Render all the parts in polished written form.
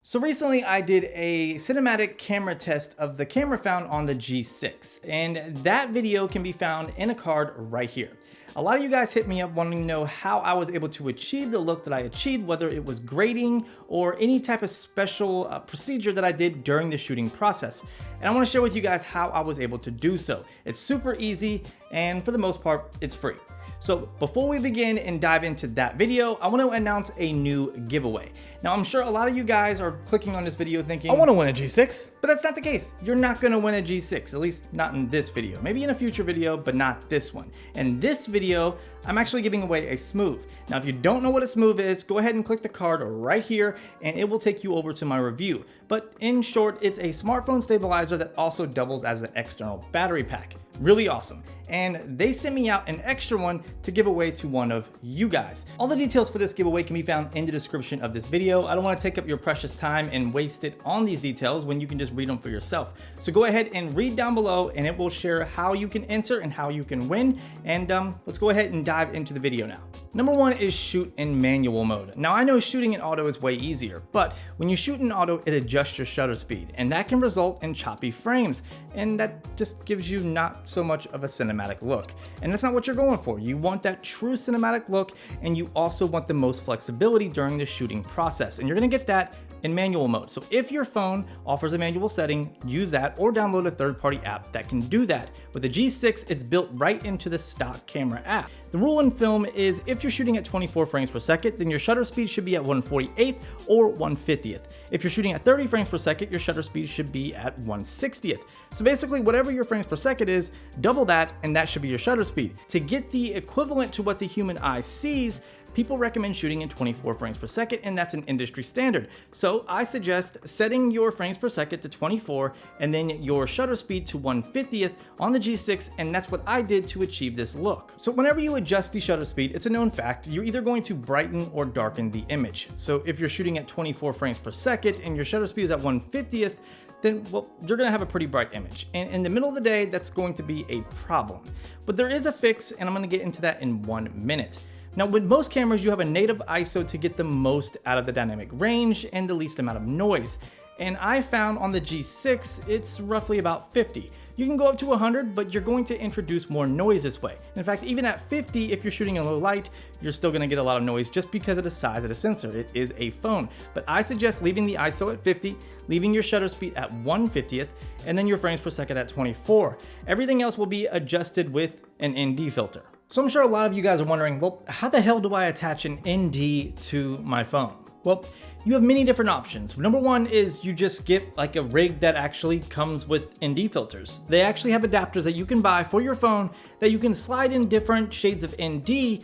So recently I did a cinematic camera test of the camera found on the G6, and that video can be found in a card right here. A lot of you guys hit me up wanting to know how I was able to achieve the look that I achieved, whether it was grading or any type of special procedure that I did during the shooting process. And I want to share with you guys how I was able to do so. It's super easy, and for the most part, it's free. So before we begin and dive into that video, I want to announce a new giveaway. Now, I'm sure a lot of you guys are clicking on this video thinking, I want to win a G6, but that's not the case. You're not going to win a G6, at least not in this video. Maybe in a future video, but not this one. In this video, I'm actually giving away a Smove. Now, if you don't know what a Smove is, go ahead and click the card right here and it will take you over to my review. But in short, it's a smartphone stabilizer that also doubles as an external battery pack. Really awesome. And they sent me out an extra one to give away to one of you guys. All the details for this giveaway can be found in the description of this video. I don't want to take up your precious time and waste it on these details when you can just read them for yourself. So go ahead and read down below and it will share how you can enter and how you can win. And let's go ahead and dive into the video now. Number one is shoot in manual mode. Now I know shooting in auto is way easier, but when you shoot in auto, it adjusts your shutter speed and that can result in choppy frames. And that just gives you not so much of a cinematic look. And that's not what you're going for. You want that true cinematic look, and you also want the most flexibility during the shooting process. And you're gonna get that in manual mode. So if your phone offers a manual setting, use that or download a third-party app that can do that. With the G6, it's built right into the stock camera app. The rule in film is if you're shooting at 24 frames per second, then your shutter speed should be at 1/48th or 1/50th. If you're shooting at 30 frames per second, your shutter speed should be at 1/60th. So basically, whatever your frames per second is, double that, and that should be your shutter speed. To get the equivalent to what the human eye sees, people recommend shooting in 24 frames per second, and that's an industry standard. So I suggest setting your frames per second to 24 and then your shutter speed to 1/50th on the G6, and that's what I did to achieve this look. So whenever you adjust the shutter speed, it's a known fact, you're either going to brighten or darken the image. So if you're shooting at 24 frames per second and your shutter speed is at 1/50th, then well, you're gonna have a pretty bright image. And in the middle of the day, that's going to be a problem. But there is a fix, and I'm gonna get into that in 1 minute. Now, with most cameras, you have a native ISO to get the most out of the dynamic range and the least amount of noise. And I found on the G6, it's roughly about 50. You can go up to 100, but you're going to introduce more noise this way. In fact, even at 50, if you're shooting in low light, you're still gonna get a lot of noise just because of the size of the sensor. It is a phone. But I suggest leaving the ISO at 50, leaving your shutter speed at 1/50th, and then your frames per second at 24. Everything else will be adjusted with an ND filter. So I'm sure a lot of you guys are wondering, well, how the hell do I attach an ND to my phone? Well, you have many different options. Number one is you just get like a rig that actually comes with ND filters. They actually have adapters that you can buy for your phone that you can slide in different shades of ND,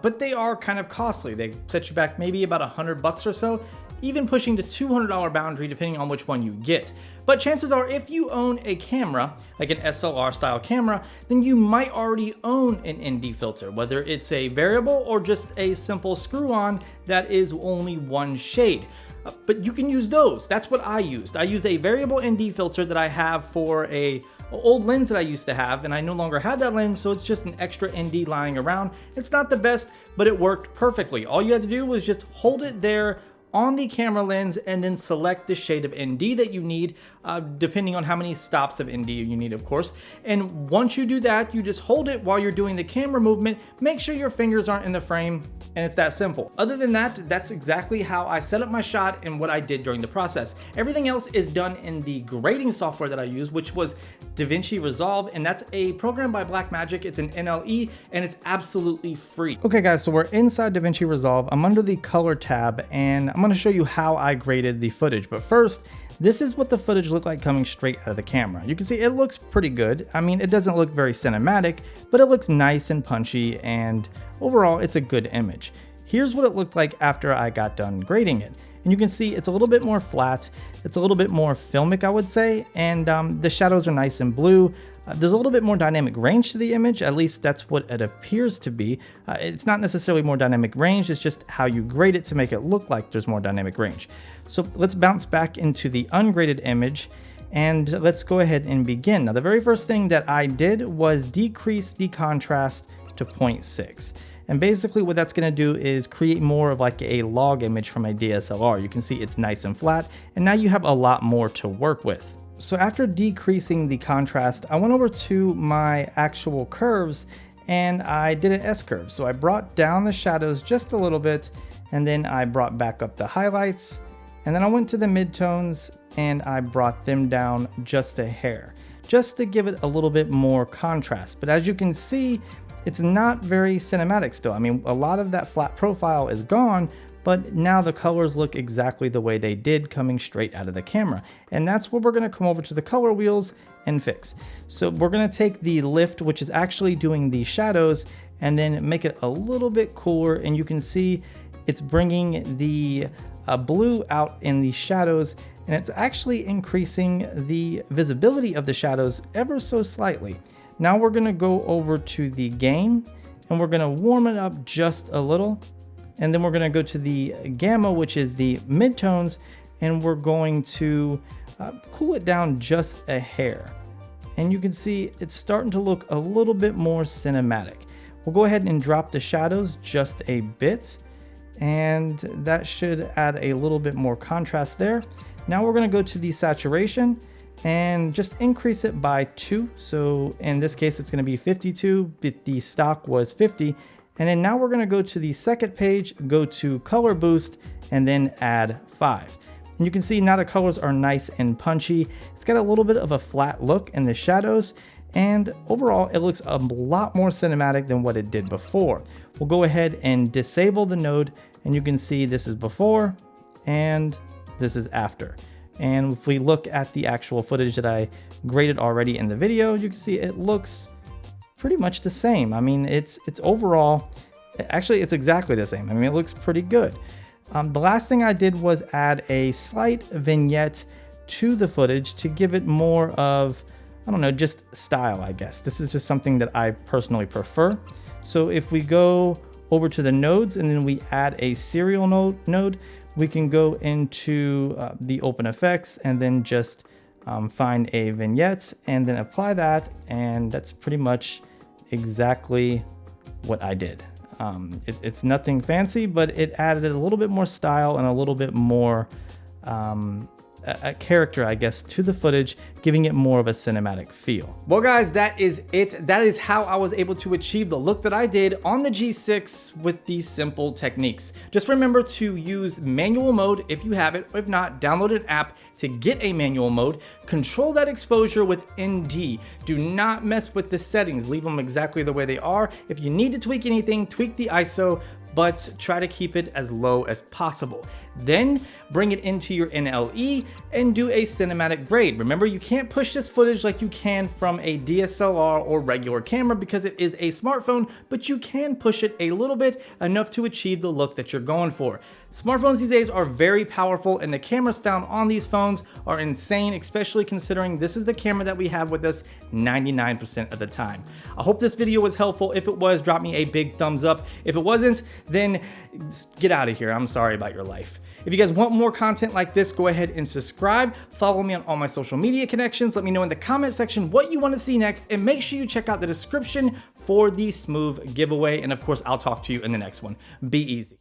but they are kind of costly. They set you back maybe about $100 or so, even pushing the $200 boundary depending on which one you get. But chances are if you own a camera, like an SLR style camera, then you might already own an ND filter, whether it's a variable or just a simple screw-on that is only one shade. But you can use those. That's what I used. I used a variable ND filter that I have for a old lens that I used to have, and I no longer have that lens, so it's just an extra ND lying around. It's not the best, but it worked perfectly. All you had to do was just hold it there on the camera lens and then select the shade of ND that you need, depending on how many stops of ND you need, of course. And once you do that, you just hold it while you're doing the camera movement. Make sure your fingers aren't in the frame, and it's that simple. Other than that, that's exactly how I set up my shot and what I did during the process. Everything else is done in the grading software that I use, which was DaVinci Resolve, and that's a program by Blackmagic. It's an NLE, and it's absolutely free. Okay guys, so we're inside DaVinci Resolve. I'm under the color tab, and I'm gonna show you how I graded the footage. But first, this is what the footage looked like coming straight out of the camera. You can see it looks pretty good. I mean, it doesn't look very cinematic, but it looks nice and punchy, and overall, it's a good image. Here's what it looked like after I got done grading it. And you can see it's a little bit more flat. It's a little bit more filmic, I would say, and the shadows are nice and blue. There's a little bit more dynamic range to the image, at least that's what it appears to be. It's not necessarily more dynamic range, it's just how you grade it to make it look like there's more dynamic range. So let's bounce back into the ungraded image and let's go ahead and begin. Now the very first thing that I did was decrease the contrast to 0.6. And basically what that's gonna do is create more of like a log image from a DSLR. You can see it's nice and flat, and now you have a lot more to work with. So after decreasing the contrast, I went over to my actual curves and I did an S-curve. So I brought down the shadows just a little bit, and then I brought back up the highlights, and then I went to the midtones and I brought them down just a hair, just to give it a little bit more contrast. But as you can see, it's not very cinematic still. I mean, a lot of that flat profile is gone, but now the colors look exactly the way they did coming straight out of the camera. And that's where we're gonna come over to the color wheels and fix. So we're gonna take the lift, which is actually doing the shadows, and then make it a little bit cooler. And you can see it's bringing the blue out in the shadows, and it's actually increasing the visibility of the shadows ever so slightly. Now we're gonna go over to the gain, and we're gonna warm it up just a little. And then we're gonna go to the gamma, which is the midtones, and we're going to cool it down just a hair. And you can see it's starting to look a little bit more cinematic. We'll go ahead and drop the shadows just a bit, and that should add a little bit more contrast there. Now we're gonna go to the saturation and just increase it by 2. So in this case, it's gonna be 52, but the stock was 50. And then now we're gonna go to the second page, go to color boost, and then add 5. And you can see now the colors are nice and punchy. It's got a little bit of a flat look in the shadows, and overall it looks a lot more cinematic than what it did before. We'll go ahead and disable the node, and you can see this is before and this is after. And if we look at the actual footage that I graded already in the video, you can see it looks pretty much the same. I mean, it's overall, actually it's exactly the same. I mean, it looks pretty good. The last thing I did was add a slight vignette to the footage to give it more of, I don't know, just style, I guess. This is just something that I personally prefer. So if we go over to the nodes and then we add a serial node, we can go into the open effects and then just find a vignette and then apply that. And that's pretty much exactly what I did. It's nothing fancy, but it added a little bit more style and a little bit more a character, I guess, to the footage, giving it more of a cinematic feel. Well guys, that is it. That is how I was able to achieve the look that I did on the G6 with these simple techniques. Just remember to use manual mode if you have it. If not, download an app to get a manual mode. Control that exposure with ND. Do not mess with the settings. Leave them exactly the way they are. If you need to tweak anything, tweak the ISO, but try to keep it as low as possible. Then bring it into your NLE and do a cinematic grade. Remember, you can't push this footage like you can from a DSLR or regular camera because it is a smartphone, but you can push it a little bit, enough to achieve the look that you're going for. Smartphones these days are very powerful, and the cameras found on these phones are insane, especially considering this is the camera that we have with us 99% of the time. I hope this video was helpful. If it was, drop me a big thumbs up. If it wasn't, then get out of here. I'm sorry about your life. If you guys want more content like this, go ahead and subscribe. Follow me on all my social media connections. Let me know in the comment section what you want to see next, and make sure you check out the description for the Smove giveaway. And of course, I'll talk to you in the next one. Be easy.